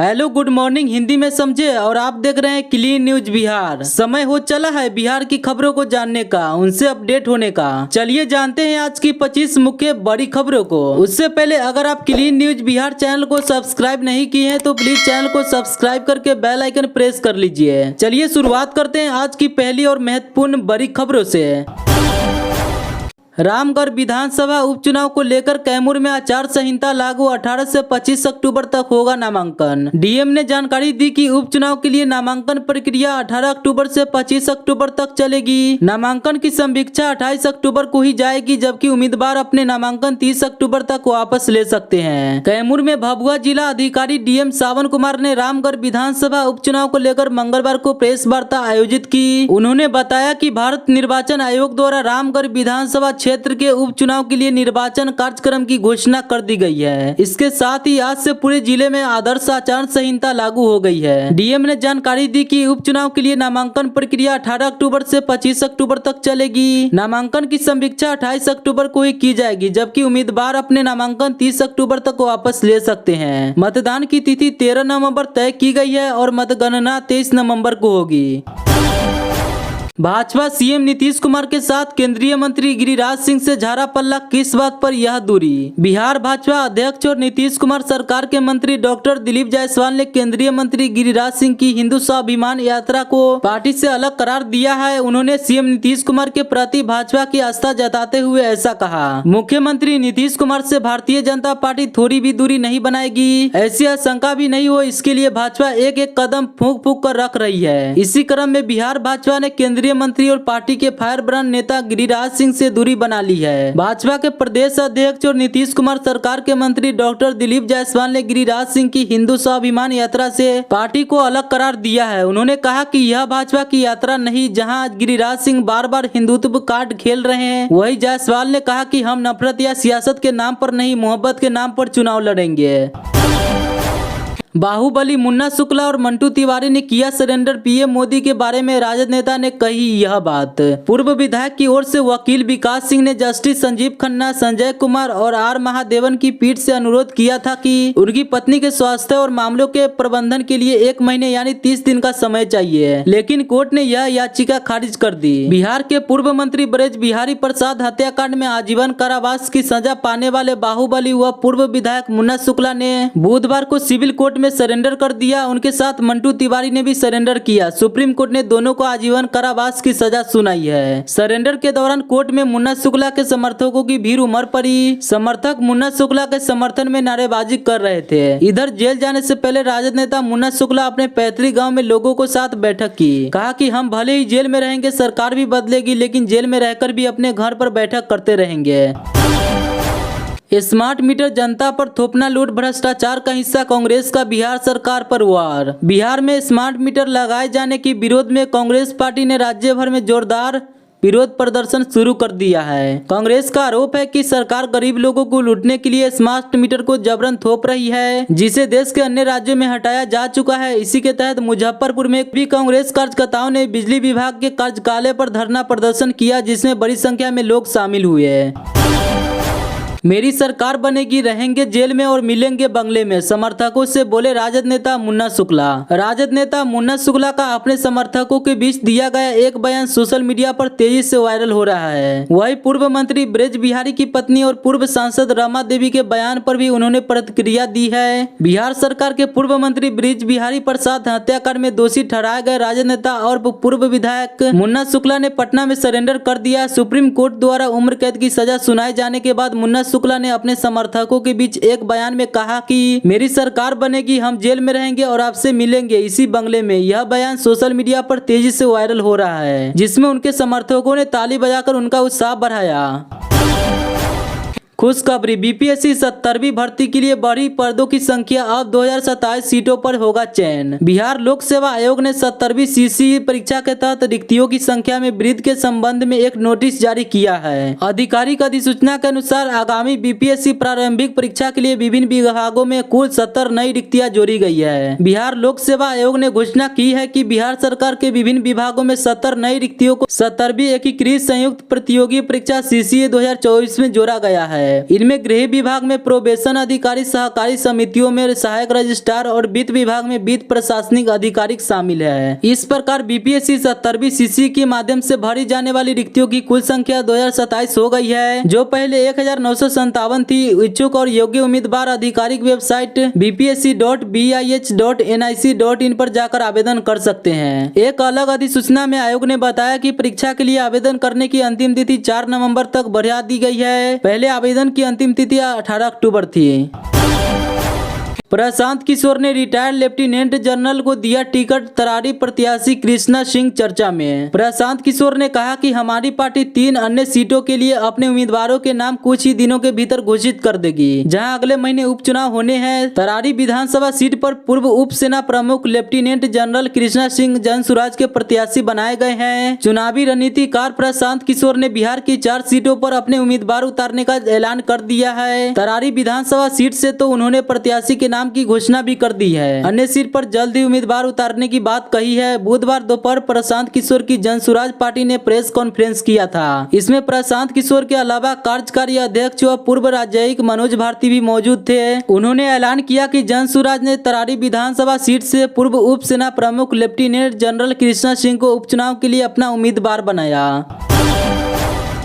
Hello good morning Hindi में समझे और आप देख रहे हैं क्लीन न्यूज बिहार। समय हो चला है बिहार की खबरों को जानने का, उनसे अपडेट होने का। चलिए जानते हैं आज की 25 मुख्य बड़ी खबरों को। उससे पहले अगर आप क्लीन न्यूज बिहार चैनल को सब्सक्राइब नहीं किए हैं तो प्लीज चैनल को सब्सक्राइब करके बेल आइकन प्रेस कर लीजिए। चलिए शुरुआत करते हैं आज की पहली और महत्वपूर्ण बड़ी खबरों से। रामगढ़ विधानसभा उपचुनाव को लेकर कैमूर में आचार संहिता लागू, 18 से 25 अक्टूबर तक होगा नामांकन। डीएम ने जानकारी दी कि उपचुनाव के लिए नामांकन प्रक्रिया 18 अक्टूबर से 25 अक्टूबर तक चलेगी। नामांकन की समीक्षा 28 अक्टूबर को ही जाएगी, जबकि उम्मीदवार अपने नामांकन 30 अक्टूबर तक वापस ले सकते हैं। कैमूर में भभुआ जिला अधिकारी डीएम सावन कुमार ने रामगढ़ विधानसभा उपचुनाव को लेकर मंगलवार को प्रेस वार्ता आयोजित की। उन्होंने बताया कि भारत निर्वाचन आयोग द्वारा रामगढ़ विधानसभा क्षेत्र के उपचुनाव के लिए निर्वाचन कार्यक्रम की घोषणा कर दी गई है। इसके साथ ही आज से पूरे जिले में आदर्श आचार संहिता लागू हो गई है। डीएम ने जानकारी दी कि उपचुनाव के लिए नामांकन प्रक्रिया 18 अक्टूबर से 25 अक्टूबर तक चलेगी। नामांकन की समीक्षा 28 अक्टूबर को ही की जाएगी, जबकि उम्मीदवार अपने नामांकन 30 अक्टूबर तक वापस ले सकते हैं। मतदान की तिथि 13 नवम्बर तय की गई है और मतगणना 23 नवम्बर को होगी। भाजपा सीएम नीतीश कुमार के साथ केंद्रीय मंत्री गिरिराज सिंह से झाड़ा पल्ला, किस बात पर यह दूरी। बिहार भाजपा अध्यक्ष और नीतीश कुमार सरकार के मंत्री डॉक्टर दिलीप जायसवाल ने केंद्रीय मंत्री गिरिराज सिंह की हिंदू स्वाभिमान यात्रा को पार्टी से अलग करार दिया है। उन्होंने सीएम नीतीश कुमार के प्रति भाजपा की आस्था जताते हुए ऐसा कहा। मुख्यमंत्री नीतीश कुमार से भारतीय जनता पार्टी थोड़ी भी दूरी नहीं बनाएगी, ऐसी आशंका भी नहीं हो, इसके लिए भाजपा एक एक कदम फूंक फूंक कर रख रही है। इसी क्रम में बिहार भाजपा ने केंद्रीय मंत्री और पार्टी के फायर ब्रांड नेता गिरिराज सिंह से दूरी बना ली है। भाजपा के प्रदेश अध्यक्ष और नीतीश कुमार सरकार के मंत्री डॉक्टर दिलीप जायसवाल ने गिरिराज सिंह की हिंदू स्वाभिमान यात्रा से पार्टी को अलग करार दिया है। उन्होंने कहा कि यह भाजपा की यात्रा नहीं, जहां गिरिराज सिंह बार बार हिंदुत्व कार्ड खेल रहे हैं, वही जायसवाल ने कहा कि हम नफरत या सियासत के नाम पर नहीं, मोहब्बत के नाम पर चुनाव लड़ेंगे। बाहुबली मुन्ना शुक्ला और मंटू तिवारी ने किया सरेंडर, पीएम मोदी के बारे में राजद नेता ने कही यह बात। पूर्व विधायक की ओर से वकील विकास सिंह ने जस्टिस संजीव खन्ना, संजय कुमार और आर महादेवन की पीठ से अनुरोध किया था कि उनकी पत्नी के स्वास्थ्य और मामलों के प्रबंधन के लिए 1 महीने यानी 30 दिन का समय चाहिए, लेकिन कोर्ट ने यह याचिका खारिज कर दी। बिहार के पूर्व मंत्री ब्रज बिहारी प्रसाद हत्याकांड में आजीवन कारावास की सजा पाने वाले बाहुबली व पूर्व विधायक मुन्ना शुक्ला ने बुधवार को सिविल कोर्ट में सरेंडर कर दिया। उनके साथ मंटू तिवारी ने भी सरेंडर किया। सुप्रीम कोर्ट ने दोनों को आजीवन कारावास की सजा सुनाई है। सरेंडर के दौरान कोर्ट में मुन्ना शुक्ला के समर्थकों की भीड़ उमड़ पड़ी। समर्थक मुन्ना शुक्ला के समर्थन में नारेबाजी कर रहे थे। इधर जेल जाने से पहले राजद नेता मुन्ना शुक्ला अपने पैतृक गाँव में लोगों को साथ बैठक की। कहा कि हम भले ही जेल में रहेंगे, सरकार भी बदलेगी, लेकिन जेल में रहकर भी अपने घर पर बैठक करते रहेंगे। स्मार्ट मीटर जनता पर थोपना, लूट, भ्रष्टाचार का हिस्सा कांग्रेस का बिहार सरकार पर वार। बिहार में स्मार्ट मीटर लगाए जाने के विरोध में कांग्रेस पार्टी ने राज्य भर में जोरदार विरोध प्रदर्शन शुरू कर दिया है। कांग्रेस का आरोप है कि सरकार गरीब लोगों को लूटने के लिए स्मार्ट मीटर को जबरन थोप रही है, जिसे देश के अन्य राज्यों में हटाया जा चुका है। इसी के तहत मुजफ्फरपुर में भी कांग्रेस कार्यकर्ताओं ने बिजली विभाग के कार्यकालय पर धरना प्रदर्शन किया, जिसमें बड़ी संख्या में लोग शामिल हुए। मेरी सरकार बनेगी, रहेंगे जेल में और मिलेंगे बंगले में, समर्थकों से बोले राजद नेता मुन्ना शुक्ला। राजद नेता मुन्ना शुक्ला का अपने समर्थकों के बीच दिया गया एक बयान सोशल मीडिया पर तेजी से वायरल हो रहा है। वही पूर्व मंत्री ब्रज बिहारी की पत्नी और पूर्व सांसद रमा देवी के बयान पर भी उन्होंने प्रतिक्रिया दी है। बिहार सरकार के पूर्व मंत्री ब्रज बिहारी प्रसाद हत्याकांड में दोषी ठहराए गए राजद नेता और पूर्व विधायक मुन्ना शुक्ला ने पटना में सरेंडर कर दिया। सुप्रीम कोर्ट द्वारा उम्र कैद की सजा सुनाए जाने के बाद मुन्ना शुक्ला ने अपने समर्थकों के बीच एक बयान में कहा कि मेरी सरकार बनेगी, हम जेल में रहेंगे और आपसे मिलेंगे इसी बंगले में। यह बयान सोशल मीडिया पर तेजी से वायरल हो रहा है, जिसमें उनके समर्थकों ने ताली बजाकर उनका उत्साह बढ़ाया। खुशखबरी, बीपीएससी 70वीं भर्ती के लिए बढ़ी पदों की संख्या, अब 2027 सीटों पर होगा चयन। बिहार लोक सेवा आयोग ने 70वीं सीसी परीक्षा के तहत रिक्तियों की संख्या में वृद्धि के संबंध में एक नोटिस जारी किया है। आधिकारिक अधिसूचना के अनुसार आगामी बीपीएससी प्रारंभिक परीक्षा के लिए विभिन्न विभागों में कुल 70 नई रिक्तियां जोड़ी गई है। बिहार लोक सेवा आयोग ने घोषणा की है कि बिहार सरकार के विभिन्न विभागों में 70 नई रिक्तियों को 70वीं एकीकृत संयुक्त प्रतियोगी परीक्षा सीसीए 2024 में जोड़ा गया है। है। इनमें गृह विभाग में प्रोबेशन अधिकारी, सहकारी समितियों में सहायक रजिस्ट्रार और वित्त विभाग में वित्त प्रशासनिक अधिकारी शामिल है। इस प्रकार बीपीएससी 70वीं सीसी के माध्यम से भरी जाने वाली रिक्तियों की कुल संख्या 2027 हो गई है, जो पहले 1957 थी। इच्छुक और योग्य उम्मीदवार आधिकारिक वेबसाइट bpsc.bih.nic.in पर जाकर आवेदन कर सकते हैं। एक अलग अधिसूचना में आयोग ने बताया कि परीक्षा के लिए आवेदन करने की अंतिम तिथि 4 नवंबर तक बढ़ा दी गई है। पहले आवेदन की अंतिम तिथि 18 अक्टूबर थी। प्रशांत किशोर ने रिटायर्ड लेफ्टिनेंट जनरल को दिया टिकट, तरारी प्रत्याशी कृष्णा सिंह चर्चा में। प्रशांत किशोर ने कहा कि हमारी पार्टी 3 अन्य सीटों के लिए अपने उम्मीदवारों के नाम कुछ ही दिनों के भीतर घोषित कर देगी, जहां अगले महीने उपचुनाव होने हैं। तरारी विधानसभा सीट पर पूर्व उप सेना प्रमुख लेफ्टिनेंट जनरल कृष्णा सिंह जनसुराज के प्रत्याशी बनाए गए हैं। चुनावी रणनीतिकार प्रशांत किशोर ने बिहार की 4 सीटों पर अपने उम्मीदवार उतारने का ऐलान कर दिया है। तरारी विधानसभा सीट से तो उन्होंने प्रत्याशी के नाम की घोषणा भी कर दी है। अन्य सीट पर जल्द ही उम्मीदवार उतारने की बात कही है। बुधवार दोपहर प्रशांत किशोर की जनसुराज पार्टी ने प्रेस कॉन्फ्रेंस किया था। इसमें प्रशांत किशोर के अलावा कार्यकारी अध्यक्ष व पूर्व राज्यिक मनोज भारती भी मौजूद थे। उन्होंने ऐलान किया कि जनसुराज ने तरारी विधानसभा सीट से पूर्व उप सेना प्रमुख लेफ्टिनेंट जनरल कृष्णा सिंह को उपचुनाव के लिए अपना उम्मीदवार बनाया।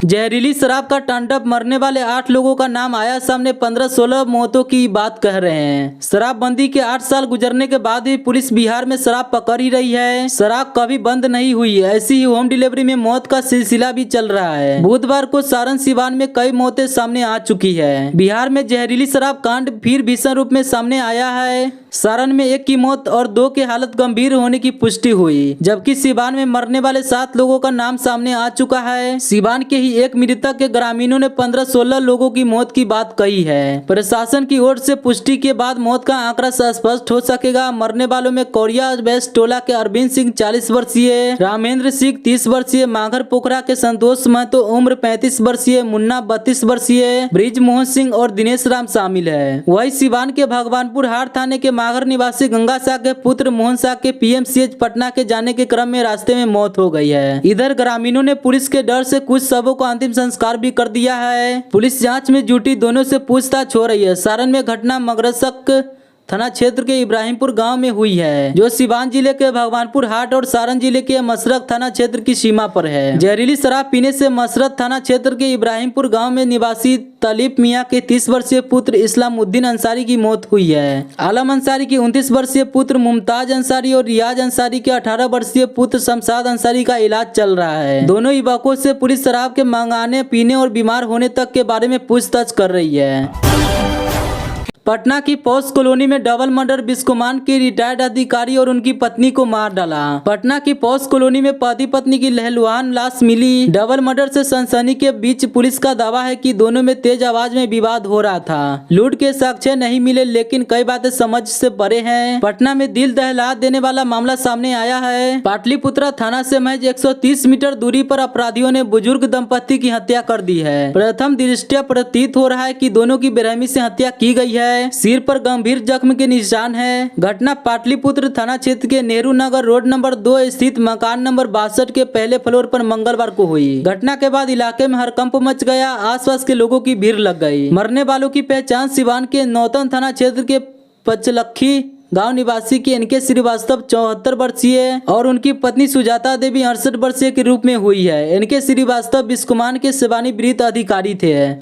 जहरीली शराब का तांडव, मरने वाले 8 लोगों का नाम आया सामने। 15-16 मौतों की बात कह रहे हैं। शराबबंदी के 8 साल गुजरने के बाद भी पुलिस बिहार में शराब पकड़ ही रही है। शराब कभी बंद नहीं हुई है। ऐसी ही होम डिलीवरी में मौत का सिलसिला भी चल रहा है। बुधवार को सारण सिवान में कई मौतें सामने आ चुकी है। बिहार में जहरीली शराब कांड फिर भीषण रूप में सामने आया है। सारण में 1 की मौत और 2 की हालत गंभीर होने की पुष्टि हुई, जबकि सिवान में मरने वाले 7 लोगों का नाम सामने आ चुका है। सिवान के ही एक मृतक के ग्रामीणों ने 15-16 लोगों की मौत की बात कही है। प्रशासन की ओर से पुष्टि के बाद मौत का आंकड़ा स्पष्ट हो सकेगा। मरने वालों में कोरिया वेस्ट टोला के अरविंद सिंह 40 वर्षीय, रामेंद्र सिंह 30 वर्षीय, माघर पोखरा के संतोष महतो उम्र 35 वर्षीय, मुन्ना 32 वर्षीय, ब्रिज मोहन सिंह और दिनेश राम शामिल है। वही सिवान के भगवानपुर हाट थाने के माघर निवासी गंगा शाह के पुत्र मोहन शाह के पीएमसीएच पटना के जाने के क्रम में रास्ते में मौत हो गई है। इधर ग्रामीणों ने पुलिस के डर से कुछ शवों को अंतिम संस्कार भी कर दिया है। पुलिस जांच में जुटी, दोनों से पूछताछ हो रही है। सारण में घटना मगरसक थाना क्षेत्र के इब्राहिमपुर गांव में हुई है, जो सिवान जिले के भगवानपुर हाट और सारण जिले के मसरत थाना क्षेत्र की सीमा पर है। जहरीली शराब पीने से मसरत थाना क्षेत्र के इब्राहिमपुर गांव में निवासी तलीफ मियां के 30 वर्षीय पुत्र इस्लामुद्दीन अंसारी की मौत हुई है। आलम अंसारी की 29 वर्षीय पुत्र मुमताज अंसारी और रियाज अंसारी के 18 वर्षीय पुत्र शमशाद अंसारी का इलाज चल रहा है। दोनों युवकों से पुलिस शराब के मंगाने, पीने और बीमार होने तक के बारे में पूछताछ कर रही है। पटना की पॉस कॉलोनी में डबल मर्डर, बिस्कोमान के रिटायर्ड अधिकारी और उनकी पत्नी को मार डाला। पटना की पॉस कॉलोनी में पति पत्नी की लहलहान लाश मिली। डबल मर्डर से सनसनी के बीच पुलिस का दावा है कि दोनों में तेज आवाज में विवाद हो रहा था। लूट के साक्ष्य नहीं मिले, लेकिन कई बातें समझ से परे हैं। पटना में दिल दहला देने वाला मामला सामने आया है। पाटलिपुत्रा थाना से महज 130 मीटर दूरी पर अपराधियों ने बुजुर्ग दंपति की हत्या कर दी है। प्रथम दृष्टया प्रतीत हो रहा है कि दोनों की बेरहमी से हत्या की गई है। सिर पर गंभीर जख्म के निशान है। घटना पाटलिपुत्र थाना क्षेत्र के नेहरू नगर रोड नंबर 2 स्थित मकान नंबर 62 के पहले फ्लोर पर मंगलवार को हुई। घटना के बाद इलाके में हड़कंप मच गया। आसपास के लोगों की भीड़ लग गई। मरने वालों की पहचान सिवान के नौतन थाना क्षेत्र के पचलखी गांव निवासी के इनके श्रीवास्तव 74 वर्षीय और उनकी पत्नी सुजाता देवी 68 वर्षीय के रूप में हुई है। इनके श्रीवास्तव बिस्कुमान के सेवानिवृत्त अधिकारी थे।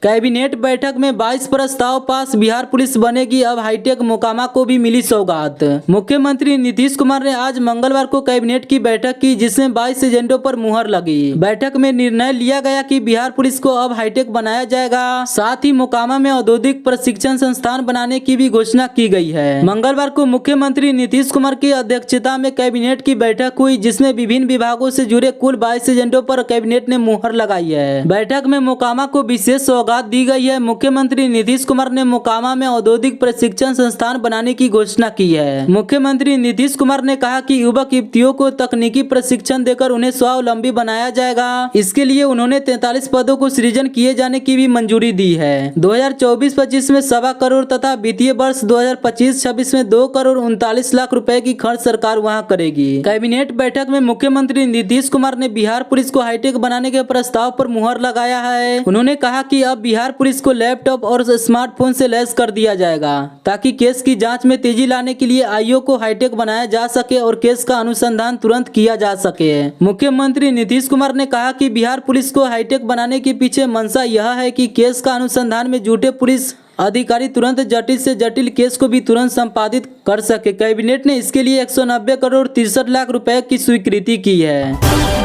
कैबिनेट बैठक में 22 प्रस्ताव पास, बिहार पुलिस बनेगी अब हाईटेक, मोकामा को भी मिली सौगात। मुख्यमंत्री नीतीश कुमार ने आज मंगलवार को कैबिनेट की बैठक की, जिसमें 22 एजेंडों पर मुहर लगी। बैठक में निर्णय लिया गया कि बिहार पुलिस को अब हाईटेक बनाया जाएगा। साथ ही मोकामा में औद्योगिक प्रशिक्षण संस्थान बनाने की भी घोषणा की गई है। मंगलवार को मुख्यमंत्री नीतीश कुमार की अध्यक्षता में कैबिनेट की बैठक हुई, जिसमें विभिन्न विभागों से जुड़े कुल 22 एजेंडों पर कैबिनेट ने मुहर लगाई है। बैठक में मोकामा को विशेष सौगात दी गई है। मुख्यमंत्री नीतीश कुमार ने मोकामा में औद्योगिक प्रशिक्षण संस्थान बनाने की घोषणा की है। मुख्यमंत्री नीतीश कुमार ने कहा कि युवक युवतियों को तकनीकी प्रशिक्षण देकर उन्हें स्वावलंबी बनाया जाएगा। इसके लिए उन्होंने 43 पदों को सृजन किए जाने की भी मंजूरी दी है। 2024-25 में 1.25 करोड़ तथा वित्तीय वर्ष 2025-26 में 2 करोड़ 39 लाख रुपए की खर्च सरकार वहां करेगी। कैबिनेट बैठक में मुख्यमंत्री नीतीश कुमार ने बिहार पुलिस को हाईटेक बनाने के प्रस्ताव पर मुहर लगाया है। उन्होंने कहा कि अब बिहार पुलिस को लैपटॉप और स्मार्टफोन से लैस कर दिया जाएगा ताकि केस की जांच में तेजी लाने के लिए आईओ को हाईटेक बनाया जा सके और केस का अनुसंधान तुरंत किया जा सके। मुख्यमंत्री नीतीश कुमार ने कहा कि बिहार पुलिस को हाईटेक बनाने के पीछे मंशा यह है कि केस का अनुसंधान में जुटे पुलिस अधिकारी तुरंत जटिल से जटिल केस को भी तुरंत संपादित कर सके। कैबिनेट ने इसके लिए 190 करोड़ 63 लाख रुपए की स्वीकृति की है।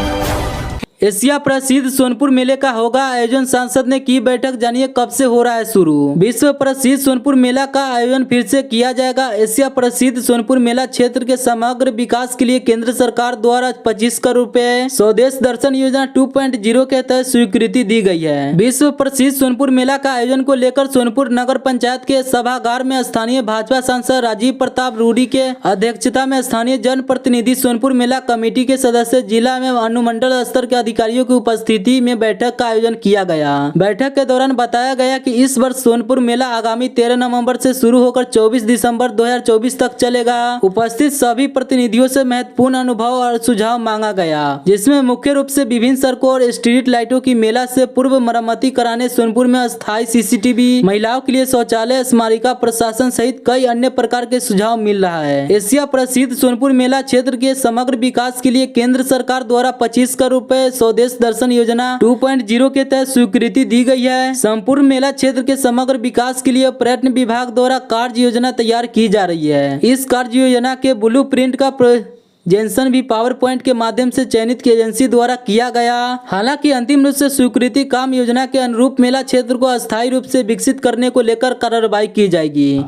एशिया प्रसिद्ध सोनपुर मेले का होगा आयोजन, सांसद ने की बैठक, जानिए कब से हो रहा है शुरू। विश्व प्रसिद्ध सोनपुर मेला का आयोजन फिर से किया जाएगा। एशिया प्रसिद्ध सोनपुर मेला क्षेत्र के समग्र विकास के लिए केंद्र सरकार द्वारा 25 करोड़ रुपए स्वदेश दर्शन योजना 2.0 के तहत स्वीकृति दी गई है। विश्व प्रसिद्ध सोनपुर मेला का आयोजन को लेकर सोनपुर नगर पंचायत के सभागार में स्थानीय भाजपा सांसद राजीव प्रताप रूडी के अध्यक्षता में स्थानीय जनप्रतिनिधि, सोनपुर मेला कमेटी के सदस्य, जिला में अनुमंडल स्तर के अधिकारियों की उपस्थिति में बैठक का आयोजन किया गया। बैठक के दौरान बताया गया कि इस वर्ष सोनपुर मेला आगामी 13 नवंबर से शुरू होकर 24 दिसंबर 2024 तक चलेगा। उपस्थित सभी प्रतिनिधियों से महत्वपूर्ण अनुभव और सुझाव मांगा गया, जिसमें मुख्य रूप से विभिन्न सड़कों और स्ट्रीट लाइटों की मेला से पूर्व मरम्मति कराने, सोनपुर में अस्थायी सीसीटीवी, महिलाओं के लिए शौचालय, स्मारिका प्रशासन सहित कई अन्य प्रकार के सुझाव मिल रहा है। एशिया प्रसिद्ध सोनपुर मेला क्षेत्र के समग्र विकास के लिए केंद्र सरकार द्वारा 25 करोड़ रुपए स्वदेश दर्शन योजना 2.0 के तहत स्वीकृति दी गई है। संपूर्ण मेला क्षेत्र के समग्र विकास के लिए पर्यटन विभाग द्वारा कार्य योजना तैयार की जा रही है। इस कार्य योजना के ब्लू प्रिंट का प्रेजेंटेशन भी पावर पॉइंट के माध्यम से चयनित की एजेंसी द्वारा किया गया। हालांकि अंतिम रूप से स्वीकृति काम योजना के अनुरूप मेला क्षेत्र को अस्थायी रूप से विकसित करने को लेकर कार्रवाई की जाएगी।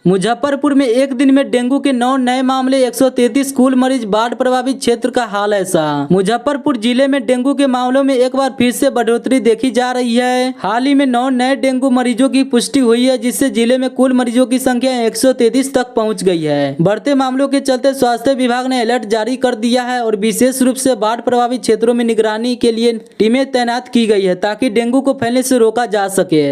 मुजफ्फरपुर में एक दिन में डेंगू के 9 नए मामले, 133 कुल मरीज, बाढ़ प्रभावित क्षेत्र का हाल ऐसा। मुजफ्फरपुर जिले में डेंगू के मामलों में एक बार फिर से बढ़ोतरी देखी जा रही है। हाल ही में 9 नए डेंगू मरीजों की पुष्टि हुई है, जिससे जिले में कुल मरीजों की संख्या 133 तक पहुंच गई है। बढ़ते मामलों के चलते स्वास्थ्य विभाग ने अलर्ट जारी कर दिया है और विशेष रूप से बाढ़ प्रभावित क्षेत्रों में निगरानी के लिए टीमें तैनात की गई है ताकि डेंगू को फैलने से रोका जा सके।